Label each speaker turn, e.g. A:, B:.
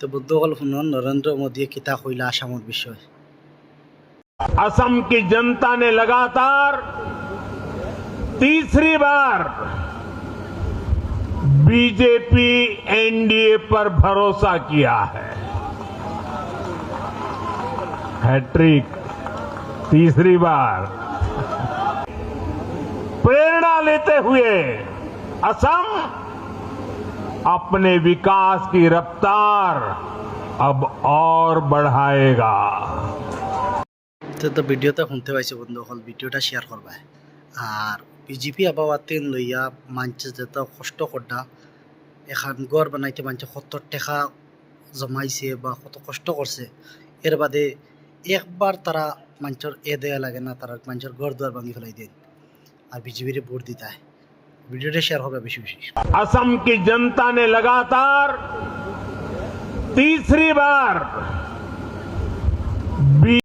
A: তো বন্ধুসকল শুনক নরেন্দ্র মোদীয়ে কিতা কইলা আসামৰ বিষয়।
B: असम की जनता ने लगातार तीसरी बार बीजेपी एनडीए पर भरोसा किया है। हैट्रिक तीसरी बार प्रेरणा लेते हुए असम अपने विकास की रफ्तार अब और बढ़ाएगा।
A: তো ভিডিওটা শুনতে পাইছে বন্ধুসকল, ভিডিওটা শেয়ার করবা। আর বিজেপি আবহাওয়াতেন লইয়া মানুষ যত কষ্ট করডা, এখন গড় বানাইতে মানুষ কত টাকা জমাইছে বা কত কষ্ট করছে, এর বাদে একবার তারা মানুষের দেয়া লাগে না, তারা মানুষের ঘর দুয়ার ভাঙি ফেলাই দেন আর বিজেপির ভোট দিতে হয়। ভিডিওটা শেয়ার হবে বেশি বেশি।
B: असम की जनता ने लगातार तीसरी बार